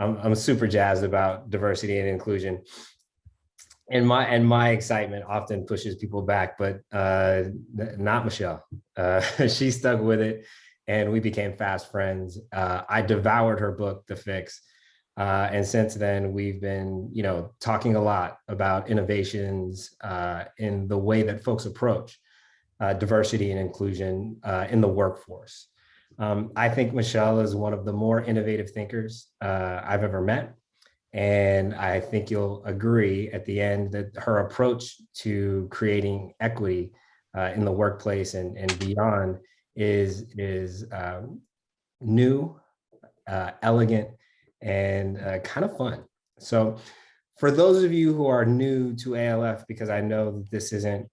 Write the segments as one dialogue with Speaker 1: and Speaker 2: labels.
Speaker 1: I'm super jazzed about diversity and inclusion. And my excitement often pushes people back, but not Michelle. She stuck with it, and we became fast friends. I devoured her book, The Fix. And since then, we've been, talking a lot about innovations in the way that folks approach diversity and inclusion in the workforce. I think Michelle is one of the more innovative thinkers I've ever met. And I think you'll agree at the end that her approach to creating equity in the workplace and beyond is new, elegant, and kind of fun. So for those of you who are new to ALF, because I know that this isn't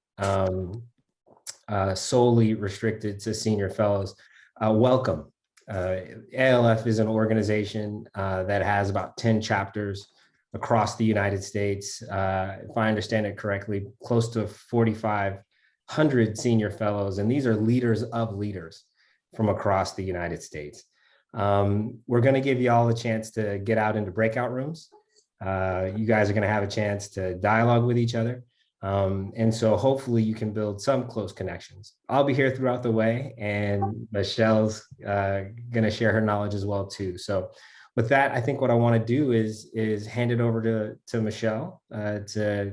Speaker 1: solely restricted to senior fellows, welcome. ALF is an organization that has about 10 chapters across the United States. If I understand it correctly, close to 4,500 senior fellows, and these are leaders of leaders from across the United States. We're going to give you all a chance to get out into breakout rooms. You guys are going to have a chance to dialogue with each other. And so hopefully you can build some close connections. I'll be here throughout the way, and Michelle's going to share her knowledge as well too. So with that, I think what I want to do is hand it over to Michelle to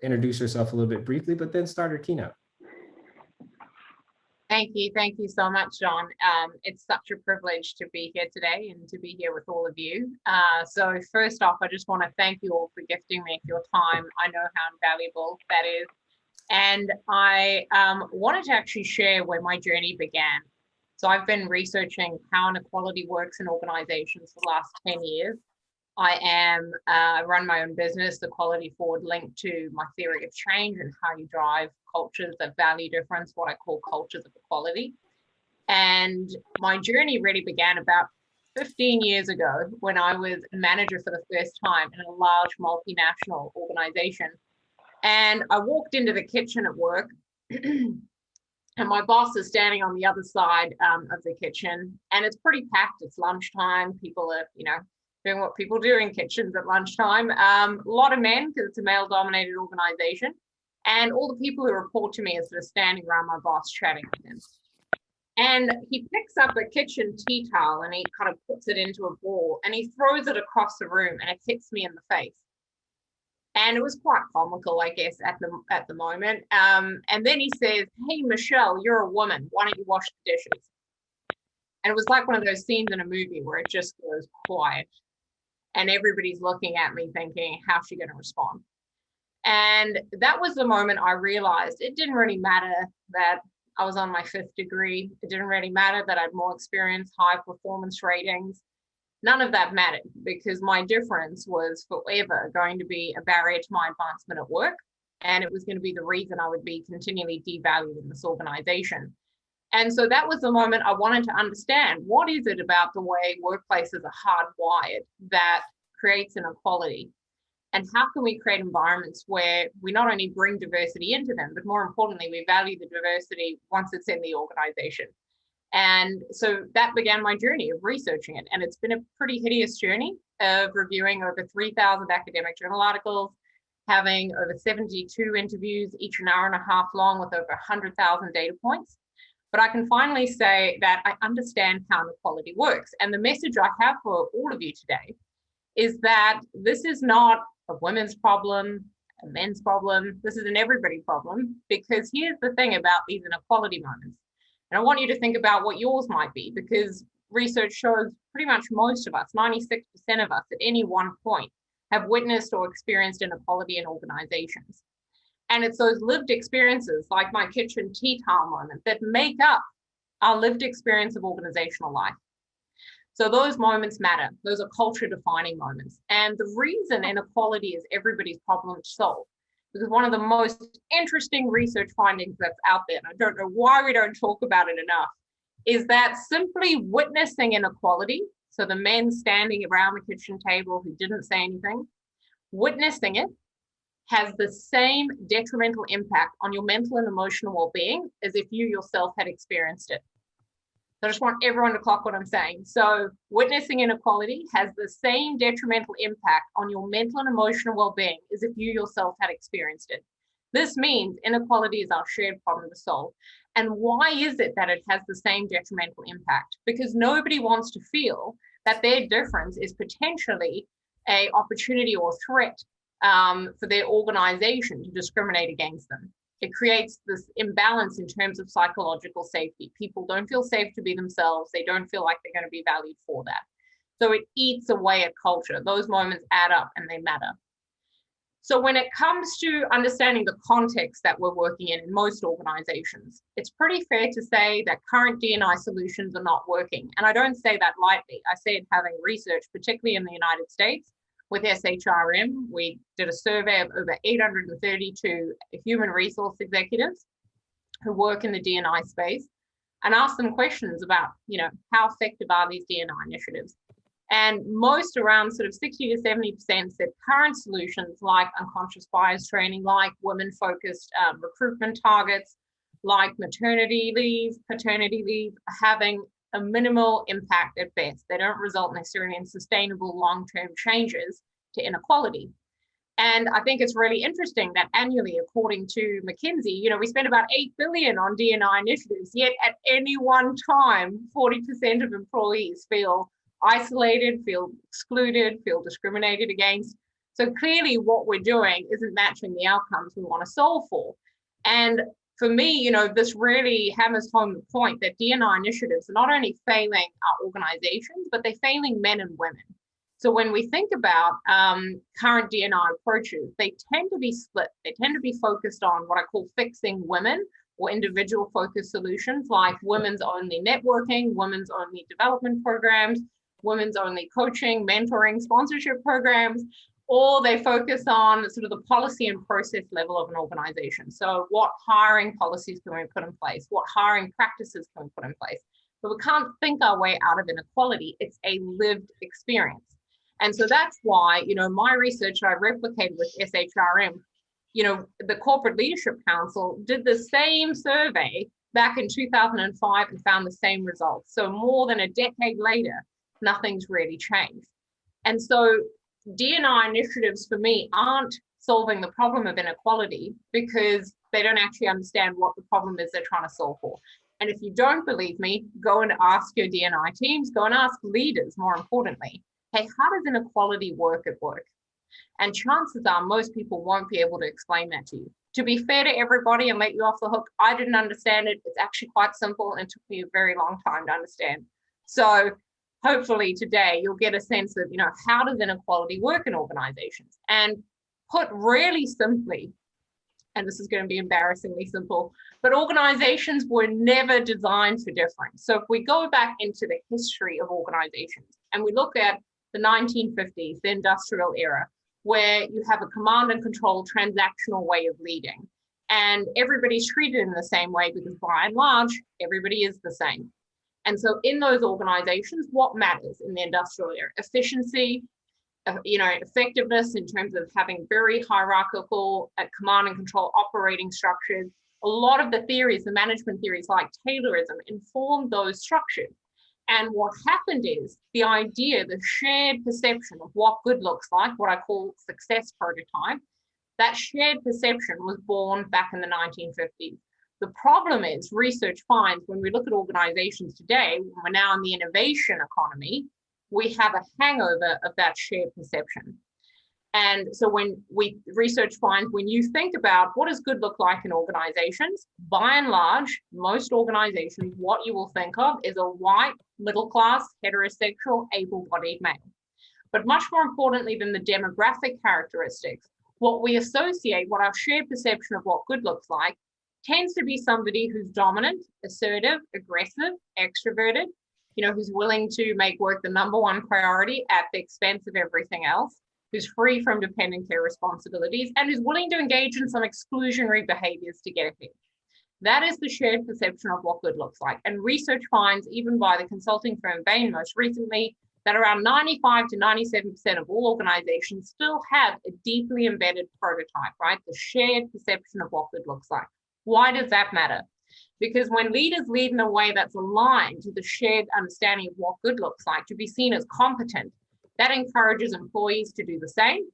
Speaker 1: introduce herself a little bit briefly, but then start her keynote.
Speaker 2: Thank you so much, Jon. It's such a privilege to be here today and to be here with all of you. So first off, I just want to thank you all for gifting me your time. I know how invaluable that is. And I wanted to actually share where my journey began. So I've been researching how inequality works in organizations for the last 10 years. I run my own business, Equality Forward, linked to my theory of change and how you drive cultures that value difference, what I call cultures of equality. And my journey really began about 15 years ago when I was a manager for the first time in a large multinational organization. And I walked into the kitchen at work and my boss is standing on the other side of the kitchen, and it's pretty packed. It's lunchtime. People are, doing what people do in kitchens at lunchtime. A lot of men, because it's a male-dominated organization. And all the people who report to me are sort of standing around my boss chatting with him. And he picks up a kitchen tea towel and he kind of puts it into a ball and he throws it across the room and it hits me in the face. And it was quite comical, I guess, at the moment. And then he says, "Hey, Michelle, you're a woman. Why don't you wash the dishes?" And it was like one of those scenes in a movie where it just goes quiet. And everybody's looking at me thinking, how's she going to respond? And that was the moment I realized it didn't really matter that I was on my 5th degree. It didn't really matter that I had more experience, high performance ratings. None of that mattered because my difference was forever going to be a barrier to my advancement at work. And it was going to be the reason I would be continually devalued in this organization. And so that was the moment I wanted to understand, what is it about the way workplaces are hardwired that creates inequality? And how can we create environments where we not only bring diversity into them, but more importantly, we value the diversity once it's in the organization? And so that began my journey of researching it. And it's been a pretty hideous journey of reviewing over 3,000 academic journal articles, having over 72 interviews, each an hour and a half long with over 100,000 data points. But I can finally say that I understand how inequality works. And the message I have for all of you today is that this is not a women's problem, a men's problem. This is an everybody problem, because here's the thing about these inequality moments. And I want you to think about what yours might be, because research shows pretty much most of us, 96% of us at any one point, have witnessed or experienced inequality in organizations. And it's those lived experiences, like my kitchen tea towel moment, that make up our lived experience of organizational life. So those moments matter. Those are culture defining moments. And the reason inequality is everybody's problem to solve, because one of the most interesting research findings that's out there, and I don't know why we don't talk about it enough, is that simply witnessing inequality, so the men standing around the kitchen table who didn't say anything, witnessing it has the same detrimental impact on your mental and emotional well-being as if you yourself had experienced it. So I just want everyone to clock what I'm saying. So witnessing inequality has the same detrimental impact on your mental and emotional well-being as if you yourself had experienced it. This means inequality is our shared problem to solve. And why is it that it has the same detrimental impact? Because nobody wants to feel that their difference is potentially an opportunity or threat for their organization to discriminate against them. It creates this imbalance in terms of psychological safety. People don't feel safe to be themselves. They don't feel like they're going to be valued for that. So it eats away at culture. Those moments add up and they matter. So when it comes to understanding the context that we're working in most organizations, it's pretty fair to say that current DNI solutions are not working. And I don't say that lightly. I say it having research, particularly in the United States, with SHRM. We did a survey of over 832 human resource executives who work in the DNI space and asked them questions about, how effective are these DNI initiatives? And most, around sort of 60 to 70%, said current solutions like unconscious bias training, like women-focused recruitment targets, like maternity leave, paternity leave, having a minimal impact at best. They don't result necessarily in sustainable long-term changes to inequality. And I think it's really interesting that annually, according to McKinsey, we spend about $8 billion on DNI initiatives, yet at any one time, 40% of employees feel isolated, feel excluded, feel discriminated against. So clearly what we're doing isn't matching the outcomes we want to solve for. And for me, this really hammers home the point that DNI initiatives are not only failing our organizations, but they're failing men and women. So when we think about current DNI approaches, they tend to be split. They tend to be focused on what I call fixing women or individual focused solutions like women's only networking, women's only development programs, women's only coaching, mentoring, sponsorship programs, or they focus on sort of the policy and process level of an organization. So what hiring policies can we put in place? What hiring practices can we put in place? But we can't think our way out of inequality. It's a lived experience. And so that's why, my research I replicated with SHRM, the Corporate Leadership Council did the same survey back in 2005 and found the same results. So more than a decade later, nothing's really changed. And so DNI initiatives for me aren't solving the problem of inequality because they don't actually understand what the problem is they're trying to solve for. And if you don't believe me, go and ask your DNI teams, go and ask leaders, more importantly, hey, how does inequality work at work? And chances are most people won't be able to explain that to you. To be fair to everybody and let you off the hook, I didn't understand it. It's actually quite simple and it took me a very long time to understand. So hopefully today you'll get a sense of, how does inequality work in organizations? And put really simply, and this is going to be embarrassingly simple, but organizations were never designed for difference. So if we go back into the history of organizations and we look at the 1950s, the industrial era, where you have a command and control transactional way of leading, and everybody's treated in the same way because by and large, everybody is the same. And so in those organizations, what matters in the industrial era? Efficiency, effectiveness in terms of having very hierarchical command and control operating structures. A lot of the theories, the management theories like Taylorism, informed those structures. And what happened is the idea, the shared perception of what good looks like, what I call success prototype, that shared perception was born back in the 1950s. The problem is research finds when we look at organizations today, when we're now in the innovation economy, we have a hangover of that shared perception. And so when research finds, when you think about what does good look like in organizations, by and large, most organizations, what you will think of is a white, middle-class, heterosexual, able-bodied male. But much more importantly than the demographic characteristics, what we associate, what our shared perception of what good looks like, tends to be somebody who's dominant, assertive, aggressive, extroverted, who's willing to make work the number one priority at the expense of everything else, who's free from dependent care responsibilities, and who's willing to engage in some exclusionary behaviors to get ahead. That is the shared perception of what good looks like. And research finds, even by the consulting firm Bain most recently, that around 95 to 97% of all organizations still have a deeply embedded prototype, right? The shared perception of what good looks like. Why does that matter? Because when leaders lead in a way that's aligned to the shared understanding of what good looks like, to be seen as competent, that encourages employees to do the same.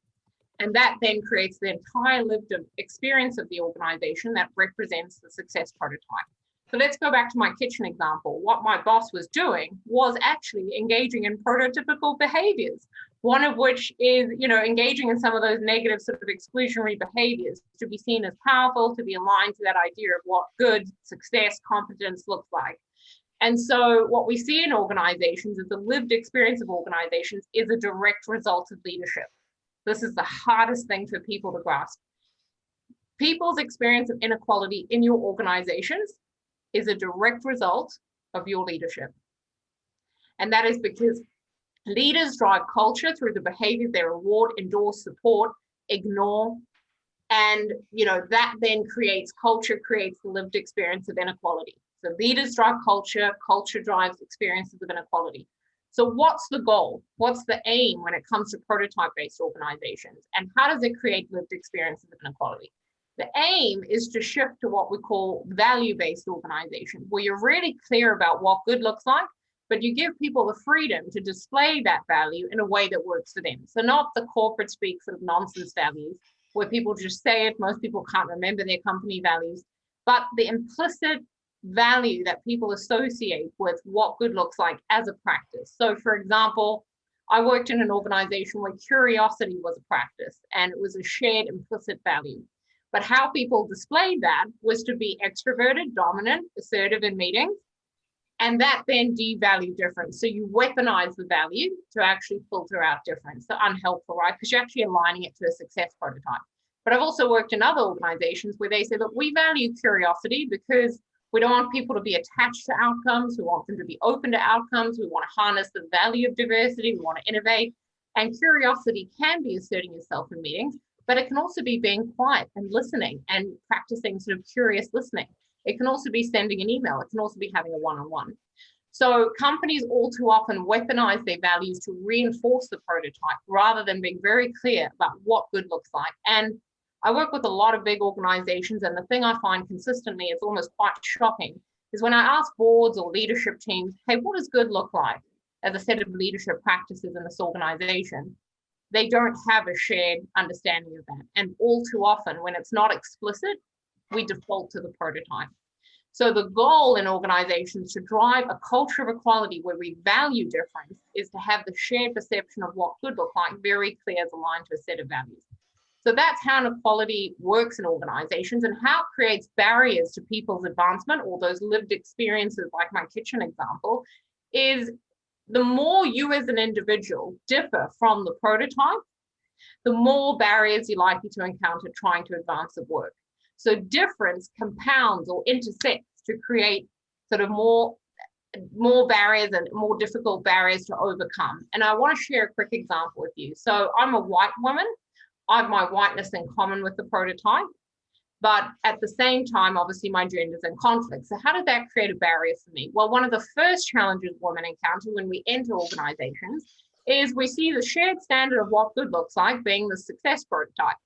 Speaker 2: And that then creates the entire lived experience of the organization that represents the success prototype. So let's go back to my kitchen example. What my boss was doing was actually engaging in prototypical behaviors, one of which is, engaging in some of those negative sort of exclusionary behaviors to be seen as powerful, to be aligned to that idea of what good, success, competence looks like. And so what we see in organizations is the lived experience of organizations is a direct result of leadership. This is the hardest thing for people to grasp. People's experience of inequality in your organizations is a direct result of your leadership. And that is because leaders drive culture through the behaviors they reward, endorse, support, ignore. And that then creates culture, creates the lived experience of inequality. So leaders drive culture, culture drives experiences of inequality. So what's the goal? What's the aim when it comes to prototype-based organizations? And how does it create lived experiences of inequality? The aim is to shift to what we call value-based organization, where you're really clear about what good looks like, but you give people the freedom to display that value in a way that works for them. So not the corporate speak sort of nonsense values, where people just say it, most people can't remember their company values, but the implicit value that people associate with what good looks like as a practice. So for example, I worked in an organization where curiosity was a practice and it was a shared implicit value. But how people displayed that was to be extroverted, dominant, assertive in meetings, and that then devalued difference. So you weaponize the value to actually filter out difference, so unhelpful, right? Because you're actually aligning it to a success prototype. But I've also worked in other organizations where they say, look, we value curiosity because we don't want people to be attached to outcomes. We want them to be open to outcomes. We want to harness the value of diversity. We want to innovate. And curiosity can be asserting yourself in meetings, but it can also be being quiet and listening and practicing sort of curious listening. It can also be sending an email. It can also be having a one-on-one. So companies all too often weaponize their values to reinforce the prototype rather than being very clear about what good looks like. And I work with a lot of big organizations, and the thing I find consistently is almost quite shocking is when I ask boards or leadership teams, hey, what does good look like as a set of leadership practices in this organization? They don't have a shared understanding of that. And all too often, when it's not explicit, we default to the prototype. So the goal in organizations to drive a culture of equality where we value difference is to have the shared perception of what good look like very clear as aligned to a set of values. So that's how inequality works in organizations and how it creates barriers to people's advancement, or those lived experiences like my kitchen example, is the more you as an individual differ from the prototype, the more barriers you're likely to encounter trying to advance the work. So difference compounds or intersects to create sort of more barriers and more difficult barriers to overcome. And I want to share a quick example with you. So I'm a white woman. I have my whiteness in common with the prototype, but at the same time, obviously my gender's in conflict. So how did that create a barrier for me? Well, one of the first challenges women encounter when we enter organizations is we see the shared standard of what good looks like being the success prototype.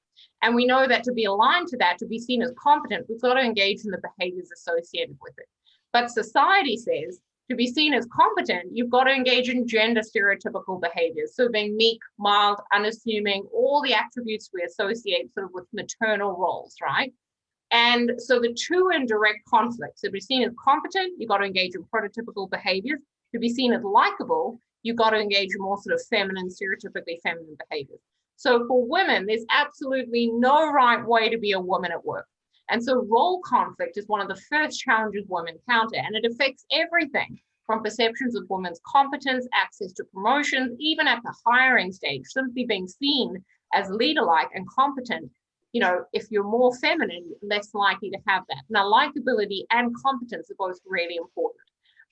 Speaker 2: And we know that to be aligned to that, to be seen as competent, we've got to engage in the behaviors associated with it. But society says to be seen as competent, you've got to engage in gender stereotypical behaviors. So being meek, mild, unassuming, all the attributes we associate sort of with maternal roles, right? And so the two are in direct conflict. So to be seen as competent, you've got to engage in prototypical behaviors. To be seen as likable, you've got to engage in more sort of feminine, stereotypically feminine behaviors. So for women, there's absolutely no right way to be a woman at work. And so role conflict is one of the first challenges women encounter, and it affects everything from perceptions of women's competence, access to promotions, even at the hiring stage, simply being seen as leader-like and competent. You know, if you're more feminine, less likely to have that. Now, likability and competence are both really important.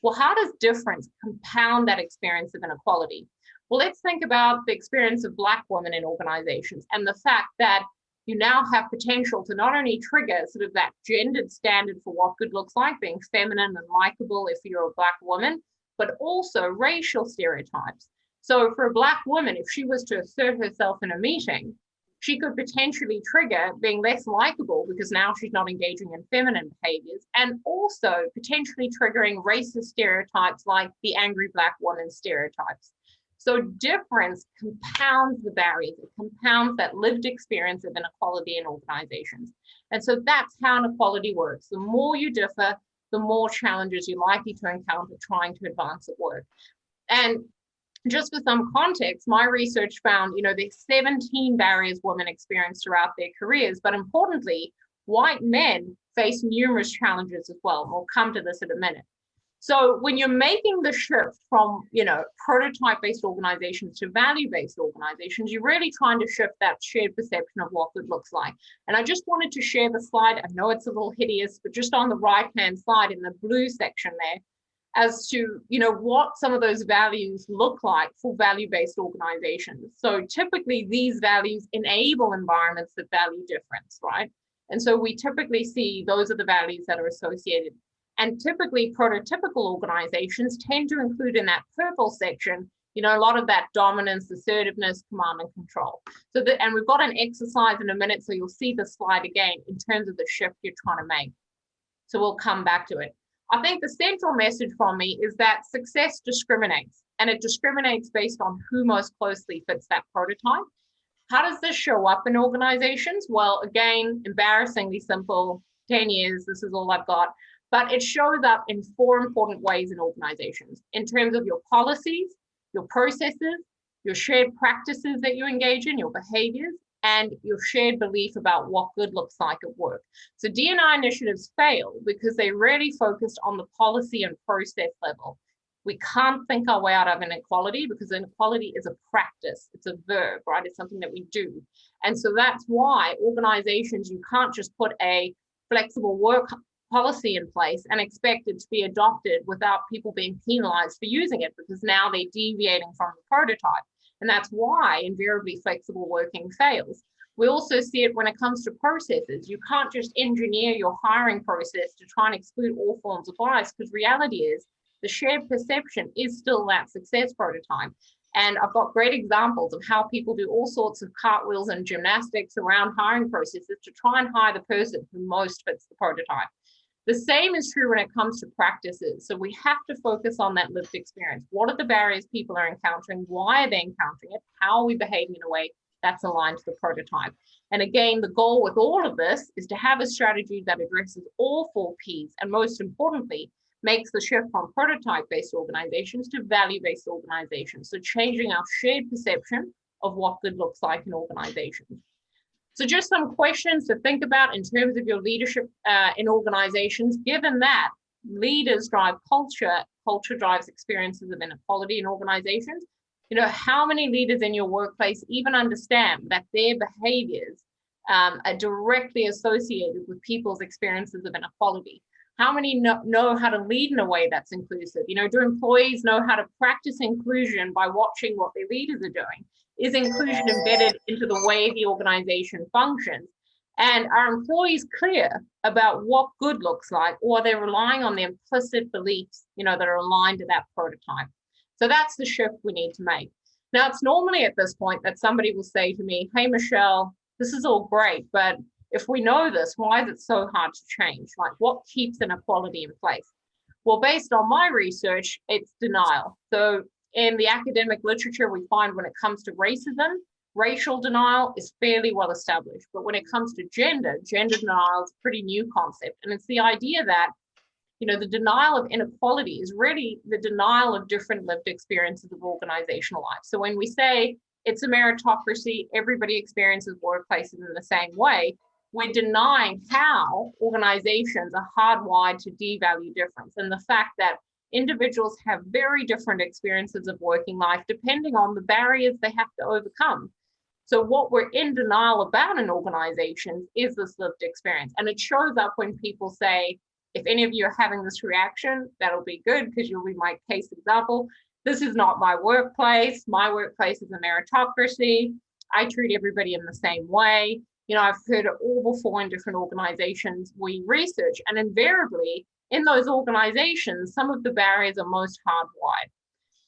Speaker 2: Well, how does difference compound that experience of inequality? Well, let's think about the experience of Black women in organizations and the fact that you now have potential to not only trigger sort of that gendered standard for what good looks like, being feminine and likable if you're a Black woman, but also racial stereotypes. So for a Black woman, if she was to assert herself in a meeting, she could potentially trigger being less likable because now she's not engaging in feminine behaviors, and also potentially triggering racist stereotypes like the angry Black woman stereotypes. So difference compounds the barriers, it compounds that lived experience of inequality in organizations. And so that's how inequality works. The more you differ, the more challenges you're likely to encounter trying to advance at work. And just for some context, my research found, there's 17 barriers women experience throughout their careers, but importantly, white men face numerous challenges as well. And we'll come to this in a minute. So when you're making the shift from, prototype-based organizations to value-based organizations, you're really trying to shift that shared perception of what good looks like. And I just wanted to share the slide. I know it's a little hideous, but just on the right-hand side in the blue section there, as to what some of those values look like for value-based organizations. So typically these values enable environments that value difference, right? And so we typically see those are the values that are associated. And typically prototypical organizations tend to include in that purple section, a lot of that dominance, assertiveness, command and control. And we've got an exercise in a minute, so you'll see the slide again in terms of the shift you're trying to make. So we'll come back to it. I think the central message from me is that success discriminates, and it discriminates based on who most closely fits that prototype. How does this show up in organizations? Well, again, embarrassingly simple, 10 years, this is all I've got, but it shows up in 4 important ways in organizations in terms of your policies, your processes, your shared practices that you engage in, your behaviors, and your shared belief about what good looks like at work. So DNI initiatives fail because they really focused on the policy and process level. We can't think our way out of inequality because inequality is a practice. It's a verb, right? It's something that we do. And so that's why organizations, you can't just put a flexible work policy in place and expect it to be adopted without people being penalized for using it, because now they're deviating from the prototype. And that's why invariably flexible working fails. We also see it when it comes to processes. You can't just engineer your hiring process to try and exclude all forms of bias, because reality is the shared perception is still that success prototype. And I've got great examples of how people do all sorts of cartwheels and gymnastics around hiring processes to try and hire the person who most fits the prototype. The same is true when it comes to practices. So we have to focus on that lived experience. What are the barriers people are encountering? Why are they encountering it? How are we behaving in a way that's aligned to the prototype? And again, the goal with all of this is to have a strategy that addresses all 4 Ps, and most importantly, makes the shift from prototype-based organizations to value-based organizations. So changing our shared perception of what good looks like in organizations. So just some questions to think about in terms of your leadership in organizations. Given that leaders drive culture, culture drives experiences of inequality in organizations, how many leaders in your workplace even understand that their behaviors are directly associated with people's experiences of inequality? How many know how to lead in a way that's inclusive? Do employees know how to practice inclusion by watching what their leaders are doing? Is inclusion embedded into the way the organization functions? And are employees clear about what good looks like, or are they relying on the implicit beliefs, that are aligned to that prototype? So that's the shift we need to make. Now, it's normally at this point that somebody will say to me, hey, Michelle, this is all great, but if we know this, why is it so hard to change? Like, what keeps inequality in place? Well, based on my research, it's denial. So in the academic literature, we find when it comes to racism, racial denial is fairly well established. But when it comes to gender denial is a pretty new concept. And it's the idea that, the denial of inequality is really the denial of different lived experiences of organizational life. So when we say it's a meritocracy, everybody experiences workplaces in the same way, we're denying how organizations are hardwired to devalue difference, and the fact that individuals have very different experiences of working life depending on the barriers they have to overcome. So what we're in denial about in organizations is this lived experience. And it shows up when people say, if any of you are having this reaction, that'll be good because you'll be my case example. This is not my workplace. My workplace is a meritocracy. I treat everybody in the same way. I've heard it all before in different organizations we research, and invariably in those organizations, some of the barriers are most hardwired.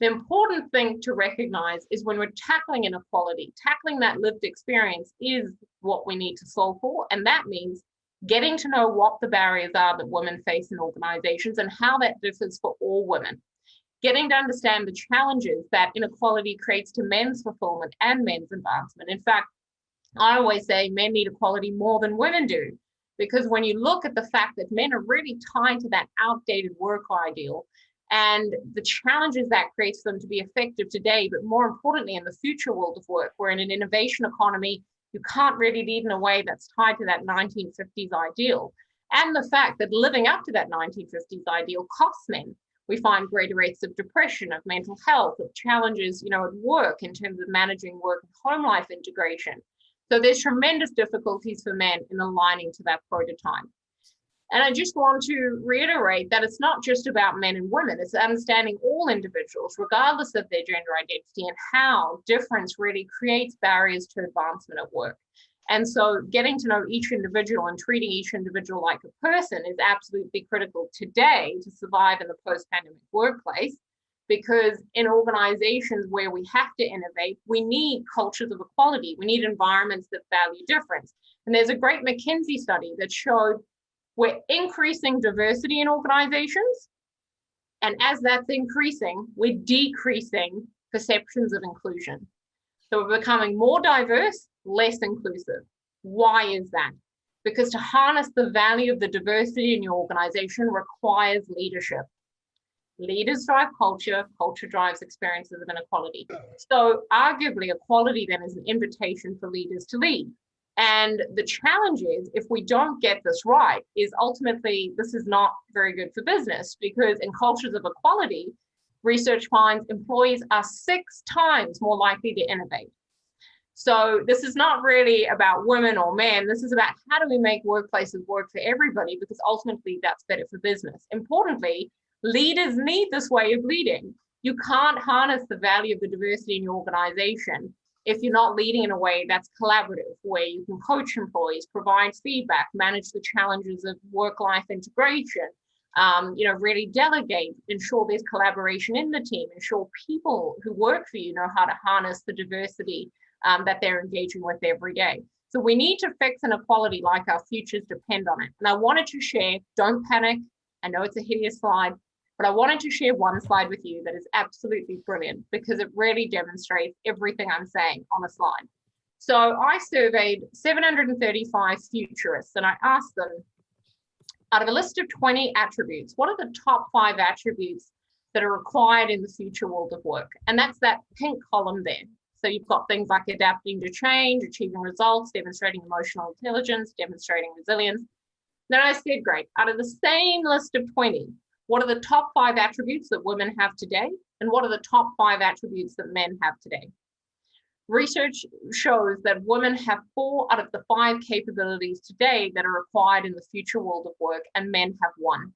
Speaker 2: The important thing to recognize is when we're tackling inequality, tackling that lived experience is what we need to solve for. And that means getting to know what the barriers are that women face in organizations and how that differs for all women. Getting to understand the challenges that inequality creates to men's fulfillment and men's advancement. In fact, I always say men need equality more than women do, because when you look at the fact that men are really tied to that outdated work ideal and the challenges that creates for them to be effective today, but more importantly, in the future world of work, we're in an innovation economy, you can't really lead in a way that's tied to that 1950s ideal. And the fact that living up to that 1950s ideal costs men. We find greater rates of depression, of mental health, of challenges, at work in terms of managing work and home life integration. So there's tremendous difficulties for men in aligning to that prototype. And I just want to reiterate that it's not just about men and women, it's understanding all individuals, regardless of their gender identity, and how difference really creates barriers to advancement at work. And so getting to know each individual and treating each individual like a person is absolutely critical today to survive in the post-pandemic workplace, because in organizations where we have to innovate, we need cultures of equality. We need environments that value difference. And there's a great McKinsey study that showed we're increasing diversity in organizations. And as that's increasing, we're decreasing perceptions of inclusion. So we're becoming more diverse, less inclusive. Why is that? Because to harness the value of the diversity in your organization requires leadership. Leaders drive culture, culture drives experiences of inequality. So arguably, equality then is an invitation for leaders to lead. And the challenge is, if we don't get this right, is ultimately this is not very good for business, because in cultures of equality, research finds employees are 6 times more likely to innovate. So this is not really about women or men. This is about how do we make workplaces work for everybody, because ultimately that's better for business. Importantly, leaders need this way of leading. You can't harness the value of the diversity in your organization if you're not leading in a way that's collaborative, where you can coach employees, provide feedback, manage the challenges of work-life integration, really delegate, ensure there's collaboration in the team, ensure people who work for you know how to harness the diversity that they're engaging with every day. So we need to fix inequality like our futures depend on it. And I wanted to share, don't panic, I know it's a hideous slide, but I wanted to share one slide with you that is absolutely brilliant, because it really demonstrates everything I'm saying on a slide. So I surveyed 735 futurists, and I asked them, out of a list of 20 attributes, what are the top 5 attributes that are required in the future world of work? And that's that pink column there. So you've got things like adapting to change, achieving results, demonstrating emotional intelligence, demonstrating resilience. Then I said, great, out of the same list of 20, what are the top 5 attributes that women have today? And what are the top 5 attributes that men have today? Research shows that women have 4 out of the 5 capabilities today that are required in the future world of work, and men have 1.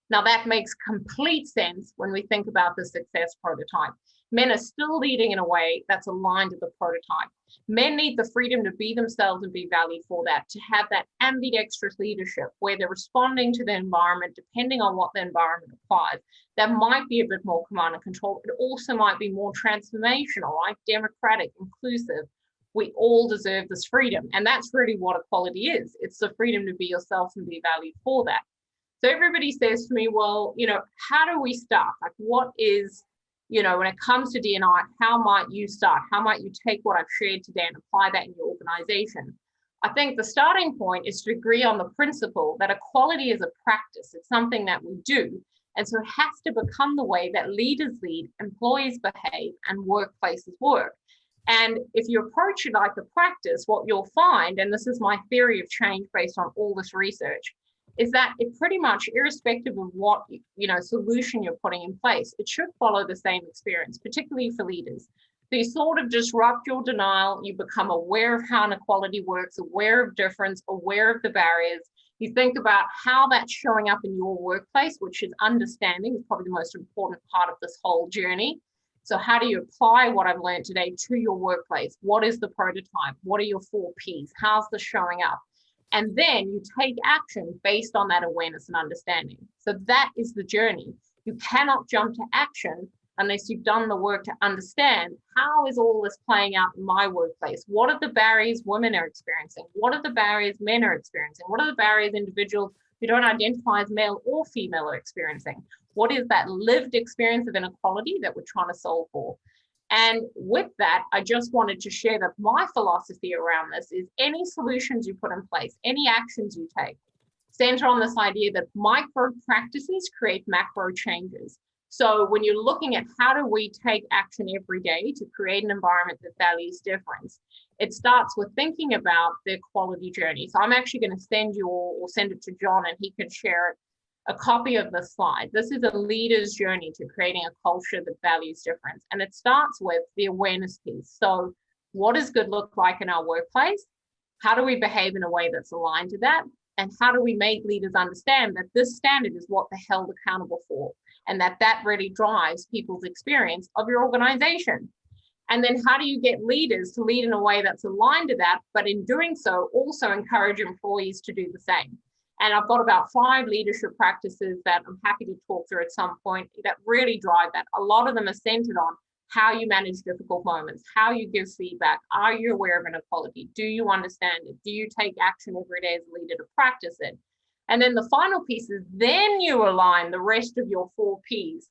Speaker 2: Now that makes complete sense when we think about the success prototype. Men are still leading in a way that's aligned to the prototype. Men need the freedom to be themselves and be valued for that, to have that ambidextrous leadership where they're responding to the environment depending on what the environment requires. That might be a bit more command and control. It also might be more transformational, right? Democratic, inclusive. We all deserve this freedom. And that's really what equality is. It's the freedom to be yourself and be valued for that. So everybody says to me, well, how do we start? Like, what is, when it comes to DNI, how might you start? How might you take what I've shared today and apply that in your organization? I think the starting point is to agree on the principle that equality is a practice. It's something that we do. And so it has to become the way that leaders lead, employees behave, and workplaces work. And if you approach it like a practice, what you'll find, and this is my theory of change based on all this research, is that it pretty much, irrespective of what solution you're putting in place, it should follow the same experience, particularly for leaders. So you sort of disrupt your denial, you become aware of how inequality works, aware of difference, aware of the barriers. You think about how that's showing up in your workplace, which is understanding, is probably the most important part of this whole journey. So how do you apply what I've learned today to your workplace? What is the prototype? What are your 4 Ps? How's this showing up? And then you take action based on that awareness and understanding. So that is the journey. You cannot jump to action unless you've done the work to understand how is all this playing out in my workplace? What are the barriers women are experiencing? What are the barriers men are experiencing? What are the barriers individuals who don't identify as male or female are experiencing? What is that lived experience of inequality that we're trying to solve for? And with that, I just wanted to share that my philosophy around this is any solutions you put in place, any actions you take, center on this idea that micro practices create macro changes. So when you're looking at how do we take action every day to create an environment that values difference, it starts with thinking about the equality journey. So I'm actually going to send you or send it to Jon, and he can share it, a copy of the slide. This is a leader's journey to creating a culture that values difference. And it starts with the awareness piece. So what does good look like in our workplace? How do we behave in a way that's aligned to that? And how do we make leaders understand that this standard is what they're held accountable for, and that really drives people's experience of your organization? And then how do you get leaders to lead in a way that's aligned to that, but in doing so, also encourage employees to do the same? And I've got about 5 leadership practices that I'm happy to talk through at some point that really drive that. A lot of them are centered on how you manage difficult moments, how you give feedback. Are you aware of inequality? Do you understand it? Do you take action every day as a leader to practice it? And then the final piece is then you align the rest of your 4 Ps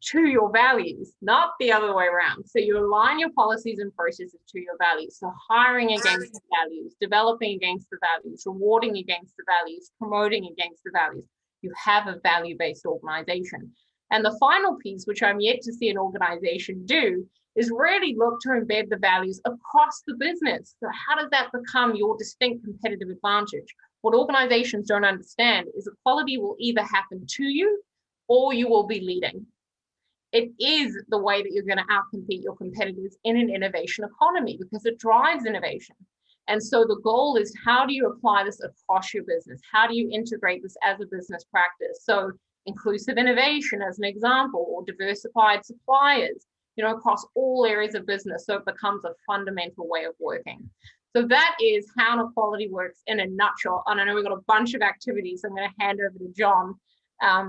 Speaker 2: to your values, not the other way around. So you align your policies and processes to your values. So hiring against the values, developing against the values, rewarding against the values, promoting against the values. You have a value-based organization. And the final piece, which I'm yet to see an organization do, is really look to embed the values across the business. So how does that become your distinct competitive advantage? What organizations don't understand is equality will either happen to you or you will be leading. It is the way that you're going to outcompete your competitors in an innovation economy because it drives innovation. And so the goal is, how do you apply this across your business? How do you integrate this as a business practice? So inclusive innovation as an example, or diversified suppliers, across all areas of business. So it becomes a fundamental way of working. So that is how inequality works in a nutshell. And I know we've got a bunch of activities. I'm going to hand over to Jon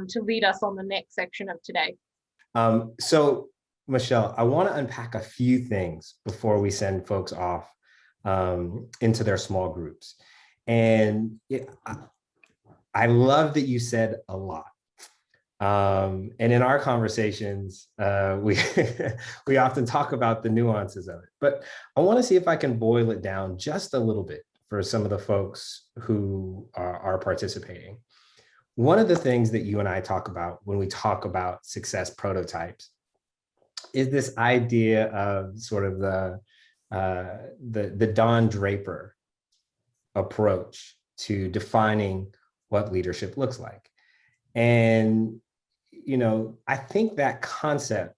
Speaker 2: to lead us on the next section of today.
Speaker 1: So, Michelle, I want to unpack a few things before we send folks off into their small groups. And I love that you said a lot. And in our conversations, we we often talk about the nuances of it. But I want to see if I can boil it down just a little bit for some of the folks who are participating. One of the things that you and I talk about when we talk about success prototypes is this idea of sort of the Don Draper approach to defining what leadership looks like. And, I think that concept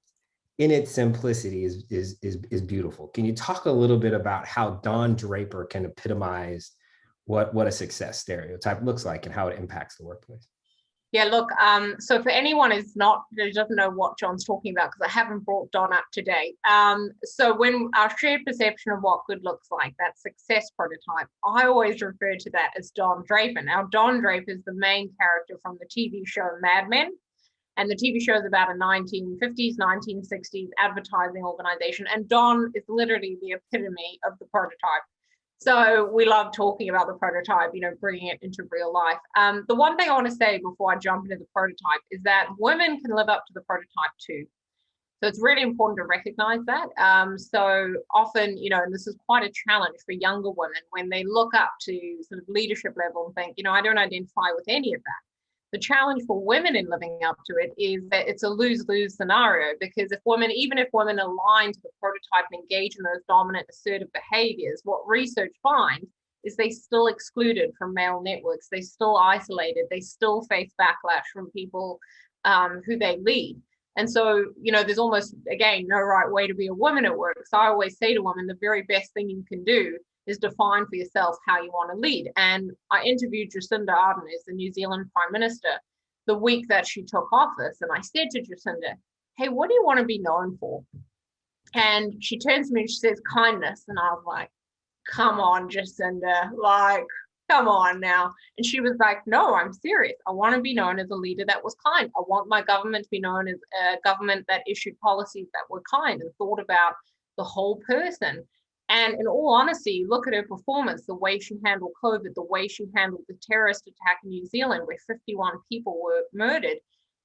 Speaker 1: in its simplicity is beautiful. Can you talk a little bit about how Don Draper can epitomize what a success stereotype looks like and how it impacts the workplace?
Speaker 2: Yeah, look, so for anyone who doesn't know what Jon's talking about, because I haven't brought Don up to date. So when our shared perception of what good looks like, that success prototype, I always refer to that as Don Draper. Now, Don Draper is the main character from the TV show Mad Men. And the TV show is about a 1950s, 1960s advertising organization. And Don is literally the epitome of the prototype. So we love talking about the prototype, bringing it into real life. The one thing I want to say before I jump into the prototype is that women can live up to the prototype too. So it's really important to recognize that. So often, and this is quite a challenge for younger women when they look up to sort of leadership level and think, I don't identify with any of that. The challenge for women in living up to it is that it's a lose-lose scenario, because even if women align to the prototype and engage in those dominant assertive behaviors, what research finds is they still excluded from male networks, they still isolated, they still face backlash from people who they lead. And so, there's almost, again, no right way to be a woman at work. So I always say to women, the very best thing you can do is define for yourself how you want to lead. And I interviewed Jacinda Ardern as the New Zealand Prime Minister the week that she took office. And I said to Jacinda, hey, what do you want to be known for? And she turns to me and she says, kindness. And I was like, come on, Jacinda, come on now. And she was like, no, I'm serious. I want to be known as a leader that was kind. I want my government to be known as a government that issued policies that were kind and thought about the whole person. And in all honesty, look at her performance, the way she handled COVID, the way she handled the terrorist attack in New Zealand, where 51 people were murdered.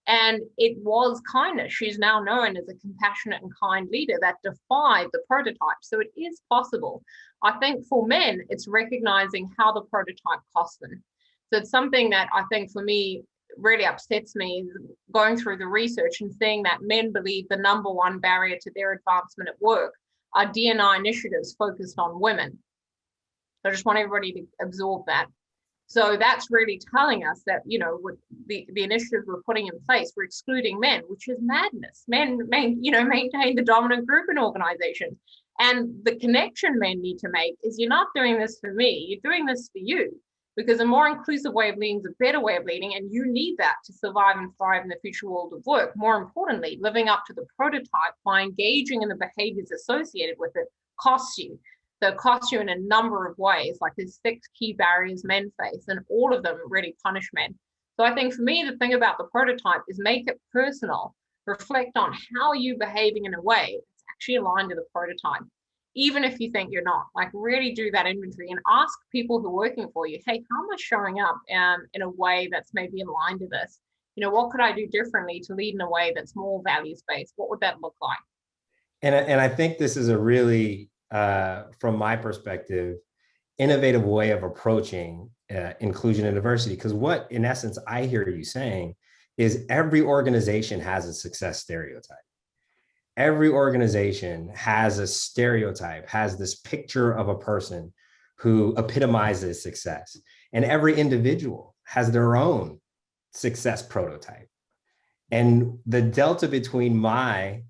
Speaker 2: And it was kindness. She's now known as a compassionate and kind leader that defied the prototype. So it is possible. I think for men, it's recognizing how the prototype costs them. So it's something that I think for me really upsets me, going through the research and seeing that men believe the number one barrier to their advancement at work are DNI initiatives focused on women. So I just want everybody to absorb that. So that's really telling us that, you know, with the initiatives we're putting in place, we're excluding men, which is madness. Men, maintain the dominant group in organizations. And the connection men need to make is, you're not doing this for me, you're doing this for you, because a more inclusive way of leading is a better way of leading, and you need that to survive and thrive in the future world of work. More importantly, living up to the prototype by engaging in the behaviors associated with it costs you. So it costs you in a number of ways. Like, there's 6 key barriers men face, and all of them really punish men. So I think for me, the thing about the prototype is make it personal, reflect on how you're behaving in a way that's actually aligned to the prototype, even if you think you're not. Like, really do that inventory and ask people who are working for you, hey, how am I showing up in a way that's maybe aligned to this? You know, what could I do differently to lead in a way that's more values-based? What would that look like?
Speaker 1: And I think this is a really, from my perspective, innovative way of approaching inclusion and diversity. Because what, in essence, I hear you saying is every organization has a success stereotype. Every organization has a stereotype, has this picture of a person who epitomizes success. And every individual has their own success prototype. And the delta between my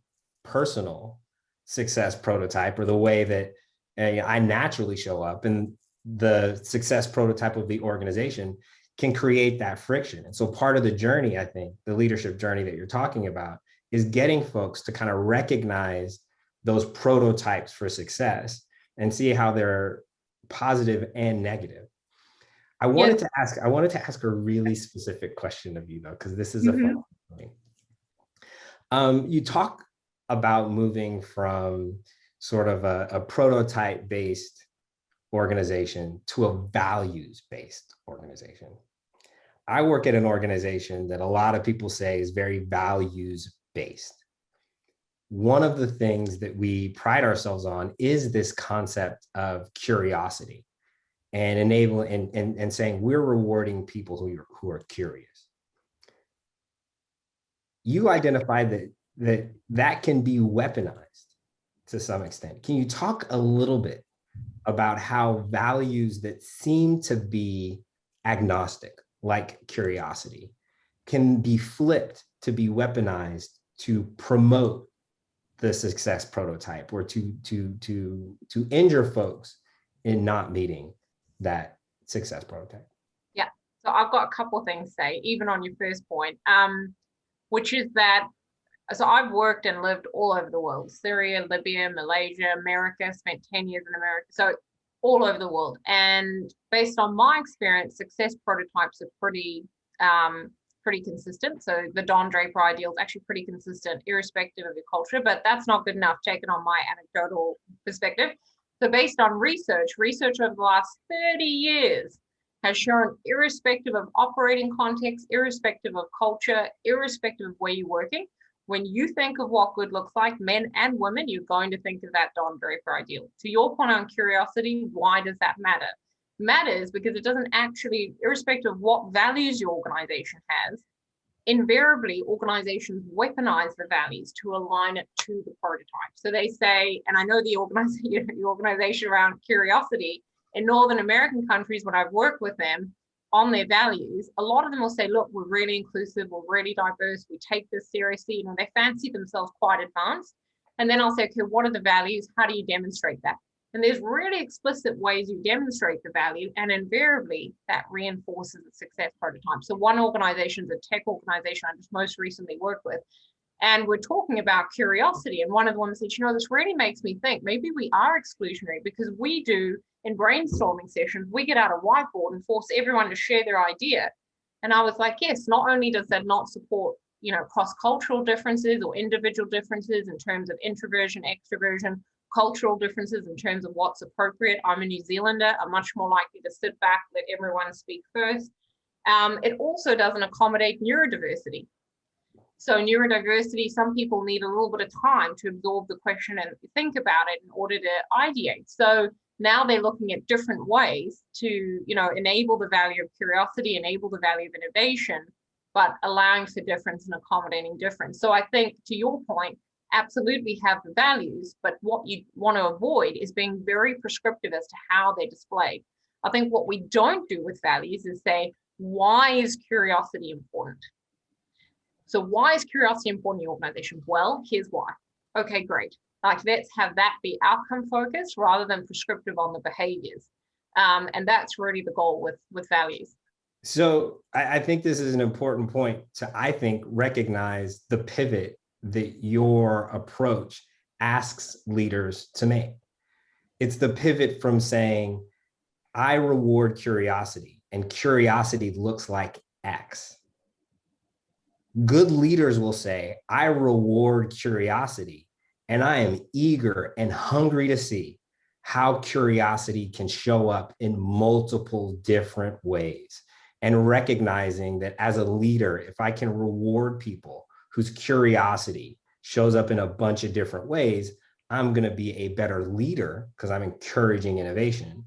Speaker 1: personal success prototype, or the way that I naturally show up, and the success prototype of the organization, can create that friction. And so part of the journey, I think, the leadership journey that you're talking about, is getting folks to kind of recognize those prototypes for success and see how they're positive and negative. I wanted to ask a really specific question of you, though, because this is a fun thing. You talk about moving from sort of a prototype-based organization to a values-based organization. I work at an organization that a lot of people say is very values-based. One of the things that we pride ourselves on is this concept of curiosity, and enabling and saying we're rewarding people who are curious. You identified that can be weaponized to some extent. Can you talk a little bit about how values that seem to be agnostic, like curiosity, can be flipped to be weaponized to promote the success prototype, or to injure folks in not meeting that success prototype?
Speaker 2: Yeah, so I've got a couple of things to say, even on your first point, which is that, so I've worked and lived all over the world: Syria, Libya, Malaysia, America, spent 10 years in America. So all over the world. And based on my experience, success prototypes are pretty consistent. So the Don Draper ideal is actually pretty consistent, irrespective of your culture, but that's not good enough, taken on my anecdotal perspective. So based on research over the last 30 years has shown, irrespective of operating context, irrespective of culture, irrespective of where you're working, when you think of what good looks like, men and women, you're going to think of that Don Draper ideal. To your point on curiosity, why does that matter? It matters because it doesn't actually, irrespective of what values your organization has, invariably organizations weaponize the values to align it to the prototype. So they say, and I know the organization around curiosity in Northern American countries, when I've worked with them on their values, a lot of them will say, look, we're really inclusive, we're really diverse, we take this seriously. You know, they fancy themselves quite advanced. And then I'll say, okay, what are the values? How do you demonstrate that? And there's really explicit ways you demonstrate the value, and invariably that reinforces the success prototype. So one organization is a tech organization I just most recently worked with, And we're talking about curiosity. And one of the women said, this really makes me think maybe we are exclusionary, because we do in brainstorming sessions, we get out a whiteboard and force everyone to share their idea. And I was like, yes, not only does that not support, cross-cultural differences or individual differences in terms of introversion, extroversion, cultural differences in terms of what's appropriate. I'm a New Zealander. I'm much more likely to sit back, let everyone speak first. It also doesn't accommodate neurodiversity. So neurodiversity, some people need a little bit of time to absorb the question and think about it in order to ideate. So now they're looking at different ways to, enable the value of curiosity, enable the value of innovation, but allowing for difference and accommodating difference. So I think, to your point, absolutely have the values, but what you want to avoid is being very prescriptive as to how they're displayed. I think what we don't do with values is say, why is curiosity important? So why is curiosity important in your organization? Well, here's why. Okay, great. Let's have that be outcome focused rather than prescriptive on the behaviors. And that's really the goal with values.
Speaker 1: So I think this is an important point to, recognize the pivot that your approach asks leaders to make. It's the pivot from saying, I reward curiosity, and curiosity looks like X. Good leaders will say, I reward curiosity, and I am eager and hungry to see how curiosity can show up in multiple different ways. And recognizing that as a leader, if I can reward people whose curiosity shows up in a bunch of different ways, I'm going to be a better leader because I'm encouraging innovation.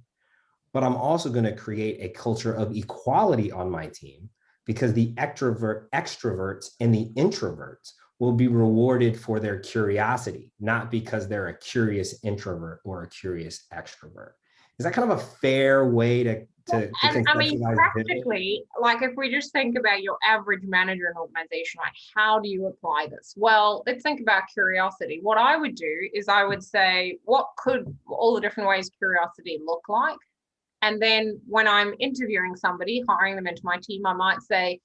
Speaker 1: But I'm also going to create a culture of equality on my team, because the extroverts and the introverts will be rewarded for their curiosity, not because they're a curious introvert or a curious extrovert. Is that kind of a fair way to
Speaker 2: and I mean, practically, if we just think about your average manager in an organization, how do you apply this? Well, let's think about curiosity. What I would do is I would say, what could all the different ways curiosity look like? And then when I'm interviewing somebody, hiring them into my team, I might say,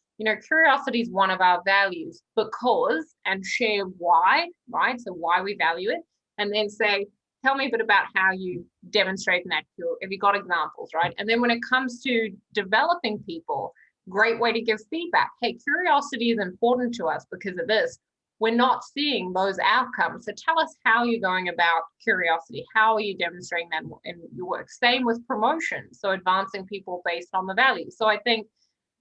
Speaker 2: curiosity is one of our values because, and share why, right? So why we value it. And then say, tell me a bit about how you demonstrate that. Have you got examples, right? And then when it comes to developing people, great way to give feedback. Hey, curiosity is important to us because of this. We're not seeing those outcomes. So tell us how you're going about curiosity. How are you demonstrating that in your work? Same with promotion. So advancing people based on the values. So I think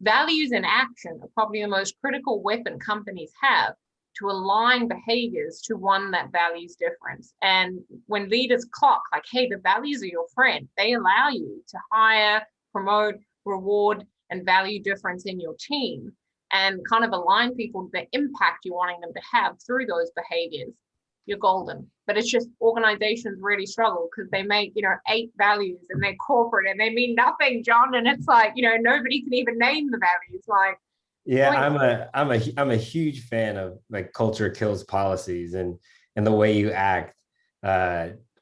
Speaker 2: values in action are probably the most critical weapon companies have to align behaviors to one that values difference. And when leaders clock, hey, the values are your friend, they allow you to hire, promote, reward, and value difference in your team, and kind of align people to the impact you're wanting them to have through those behaviors, you're golden. But it's just organizations really struggle because they make, 8 values and they're corporate and they mean nothing, John. And it's nobody can even name the values.
Speaker 1: Yeah, I'm a huge fan of culture kills policies, and the way you act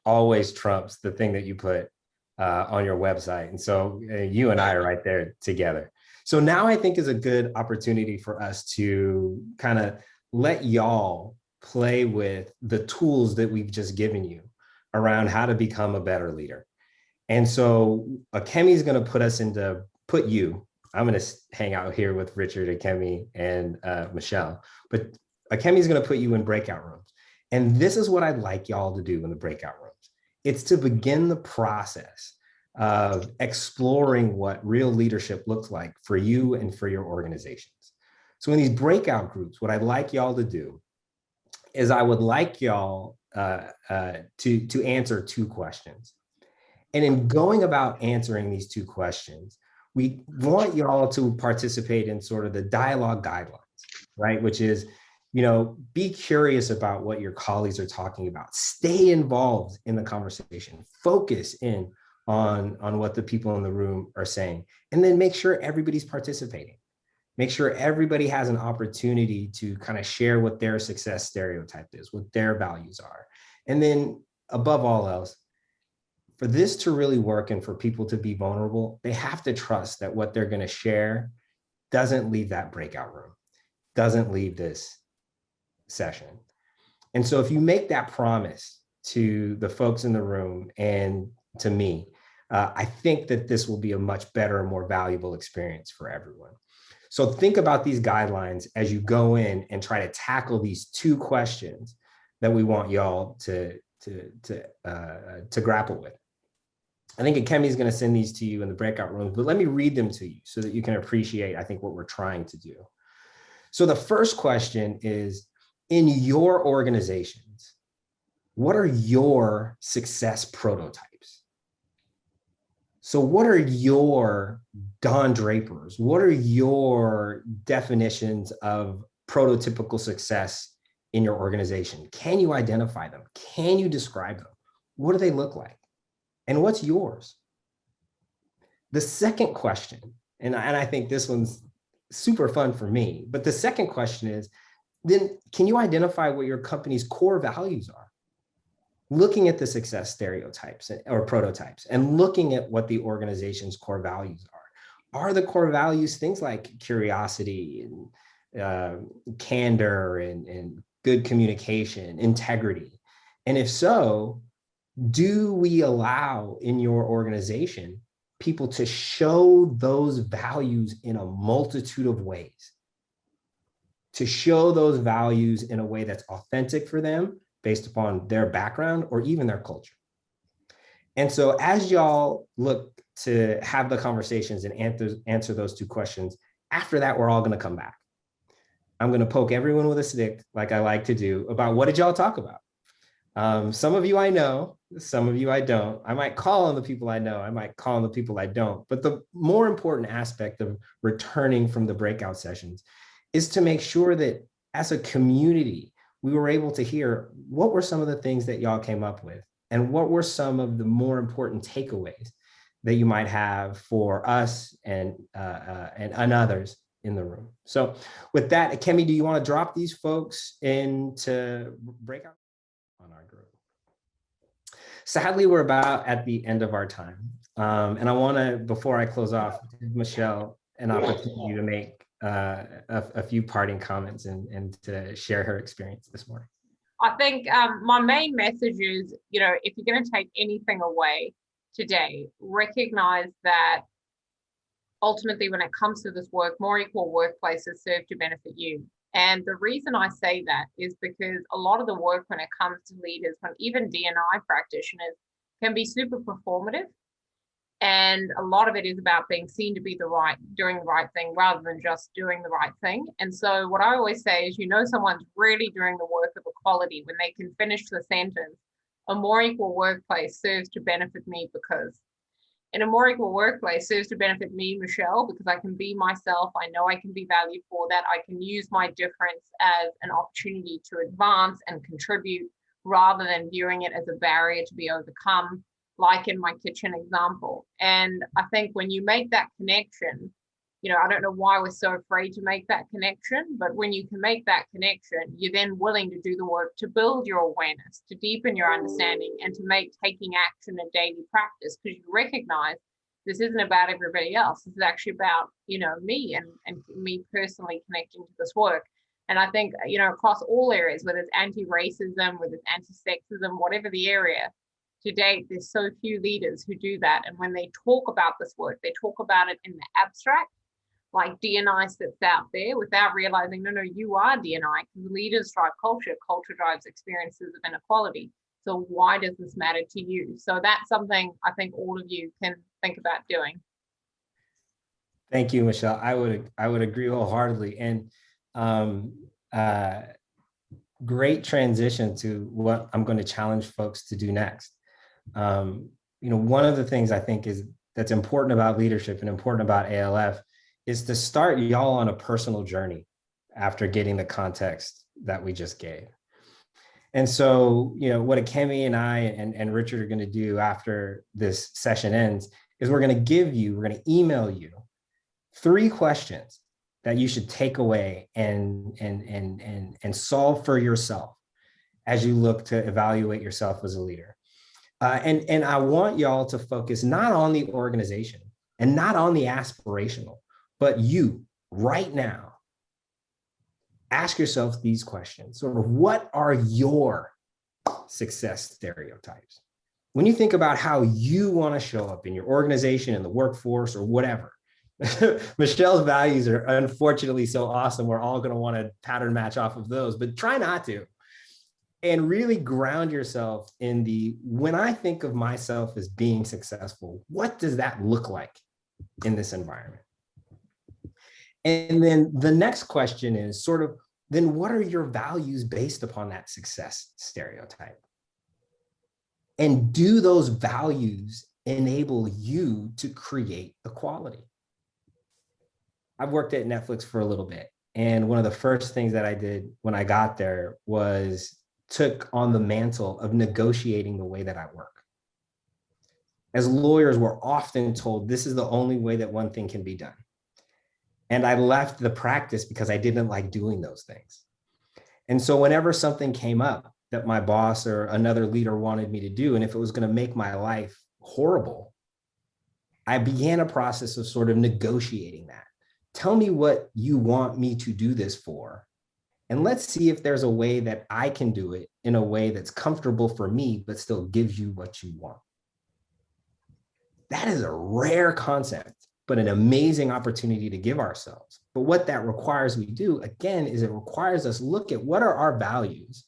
Speaker 1: always trumps the thing that you put on your website. And so you and I are right there together. So now I think is a good opportunity for us to kind of let y'all play with the tools that we've just given you around how to become a better leader. And so Kemi is going to put you. I'm going to hang out here with Richard, Akemi, and Michelle, but Akemi is going to put you in breakout rooms. And this is what I'd like y'all to do in the breakout rooms. It's to begin the process of exploring what real leadership looks like for you and for your organizations. So in these breakout groups, what I'd like y'all to do is I would like y'all to answer 2 questions. And in going about answering these 2 questions, we want y'all to participate in sort of the dialogue guidelines, right? Which is, be curious about what your colleagues are talking about. Stay involved in the conversation. Focus in on what the people in the room are saying. And then make sure everybody's participating. Make sure everybody has an opportunity to kind of share what their success stereotype is, what their values are. And then above all else, for this to really work and for people to be vulnerable, they have to trust that what they're going to share doesn't leave that breakout room, doesn't leave this session. And so if you make that promise to the folks in the room and to me, I think that this will be a much better and more valuable experience for everyone. So think about these guidelines as you go in and try to tackle these two questions that we want y'all to grapple with. I think Kemi's going to send these to you in the breakout rooms, but let me read them to you so that you can appreciate, I think, what we're trying to do. So the first question is, in your organizations, what are your success prototypes? So what are your Don Drapers? What are your definitions of prototypical success in your organization? Can you identify them? Can you describe them? What do they look like? And what's yours? The second question, and I think this one's super fun for me, but the second question is, then can you identify what your company's core values are? Looking at the success stereotypes or prototypes and looking at what the organization's core values are. Are the core values things like curiosity and candor and good communication, integrity? And if so, do we allow in your organization people to show those values in a multitude of ways? To show those values in a way that's authentic for them based upon their background or even their culture. And so as y'all look to have the conversations and answer those two questions, after that, we're all going to come back. I'm going to poke everyone with a stick, like I like to do, about what did y'all talk about? Some of you I know, some of you I don't. I might call on the people I know, I might call on the people I don't. But the more important aspect of returning from the breakout sessions is to make sure that as a community, we were able to hear what were some of the things that y'all came up with and what were some of the more important takeaways that you might have for us and others in the room. So with that, Kemi, do you want to drop these folks into breakout on our group? Sadly, we're about at the end of our time. And I want to, before I close off, give Michelle an opportunity to make a few parting comments and to share her experience this morning.
Speaker 2: I think my main message is, if you're going to take anything away today, recognize that ultimately when it comes to this work, more equal workplaces serve to benefit you. And the reason I say that is because a lot of the work when it comes to leaders, when even DNI practitioners, can be super performative. And a lot of it is about being seen to be doing the right thing rather than just doing the right thing. And so what I always say is, someone's really doing the work of equality when they can finish the sentence, a more equal workplace serves to benefit me because. And a more equal workplace serves to benefit me, Michelle, because I can be myself. I know I can be valued for that. I can use my difference as an opportunity to advance and contribute rather than viewing it as a barrier to be overcome, like in my kitchen example. And I think when you make that connection, I don't know why we're so afraid to make that connection, but when you can make that connection, you're then willing to do the work to build your awareness, to deepen your understanding, and to make taking action a daily practice, because you recognize this isn't about everybody else. This is actually about, me and me personally connecting to this work. And I think, across all areas, whether it's anti-racism, whether it's anti-sexism, whatever the area, to date, there's so few leaders who do that. And when they talk about this work, they talk about it in the abstract, like DNI sits out there without realizing, no, you are DNI, because leaders drive culture. Culture drives experiences of inequality. So why does this matter to you? So that's something I think all of you can think about doing.
Speaker 1: Thank you, Michelle. I would agree wholeheartedly. And great transition to what I'm going to challenge folks to do next. One of the things I think that's important about leadership and important about ALF is to start y'all on a personal journey after getting the context that we just gave. And so, what Kemi and I and Richard are going to do after this session ends is we're going to email you 3 questions that you should take away and solve for yourself as you look to evaluate yourself as a leader. And I want y'all to focus not on the organization and not on the aspirational, but you right now. ask yourself these questions. Sort of, what are your success stereotypes? When you think about how you want to show up in your organization, in the workforce, or whatever, Michelle's values are unfortunately so awesome. We're all going to want to pattern match off of those, but try not to. And really ground yourself in the, when I think of myself as being successful, what does that look like in this environment? And then the next question is sort of, then what are your values based upon that success stereotype? And do those values enable you to create equality? I've worked at Netflix for a little bit. And one of the first things that I did when I got there was took on the mantle of negotiating the way that I work. As lawyers, we're often told this is the only way that one thing can be done. And I left the practice because I didn't like doing those things. And so whenever something came up that my boss or another leader wanted me to do, and if it was going to make my life horrible, I began a process of sort of negotiating that. Tell me what you want me to do this for. And let's see if there's a way that I can do it in a way that's comfortable for me, but still gives you what you want. That is a rare concept, but an amazing opportunity to give ourselves. But what that requires we do, again, is it requires us look at what are our values,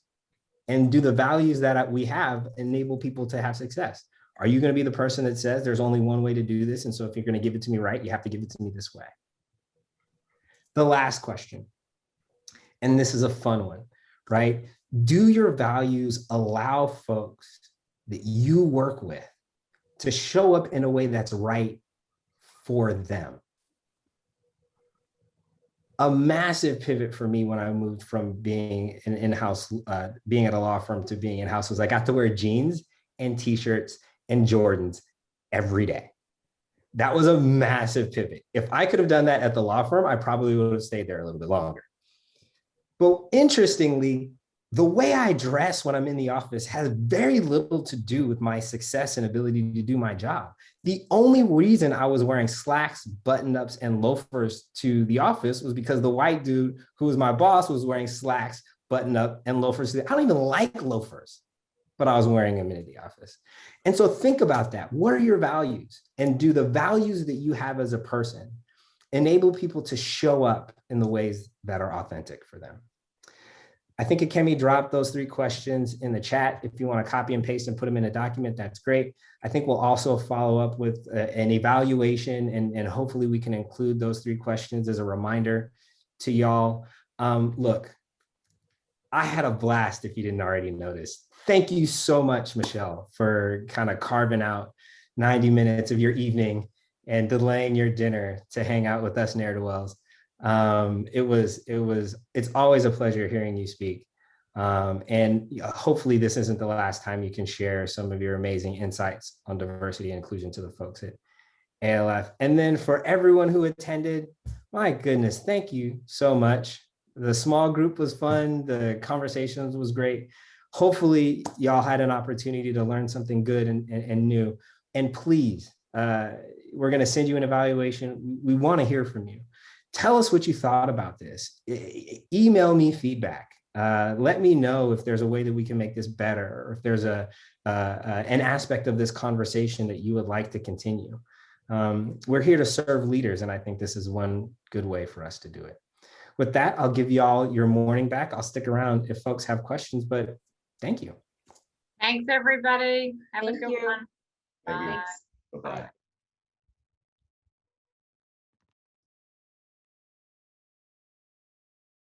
Speaker 1: and do the values that we have enable people to have success? Are you going to be the person that says there's only one way to do this, and so if you're going to give it to me right, you have to give it to me this way? The last question, and this is a fun one, right? Do your values allow folks that you work with to show up in a way that's right for them? A massive pivot for me when I moved from being an in-house, being at a law firm to being in-house was I got to wear jeans and t-shirts and Jordans every day. That was a massive pivot. If I could have done that at the law firm, I probably would have stayed there a little bit longer. But interestingly, the way I dress when I'm in the office has very little to do with my success and ability to do my job. The only reason I was wearing slacks, button-ups, and loafers to the office was because the white dude who was my boss was wearing slacks, button-up, and loafers. I don't even like loafers, but I was wearing them into the office. And so think about that. What are your values? And do the values that you have as a person enable people to show up in the ways that are authentic for them? I think Akemi dropped those 3 questions in the chat. If you want to copy and paste and put them in a document, that's great. I think we'll also follow up with an evaluation, and hopefully we can include those 3 questions as a reminder to y'all. Look, I had a blast if you didn't already notice. Thank you so much, Michelle, for kind of carving out 90 minutes of your evening and delaying your dinner to hang out with us ne'er-do-wells. It's always a pleasure hearing you speak. And hopefully this isn't the last time you can share some of your amazing insights on diversity and inclusion to the folks at ALF. And then for everyone who attended, my goodness, thank you so much. The small group was fun. The conversations was great. Hopefully y'all had an opportunity to learn something good and new. And please, we're going to send you an evaluation. We want to hear from you. Tell us what you thought about this. Email me feedback. Let me know if there's a way that we can make this better, or if there's an aspect of this conversation that you would like to continue. We're here to serve leaders, and I think this is one good way for us to do it. With that, I'll give you all your morning back. I'll stick around if folks have questions, but thank you.
Speaker 2: Thanks, everybody. Have a good one.
Speaker 3: Bye.
Speaker 2: Bye.
Speaker 3: Bye-bye.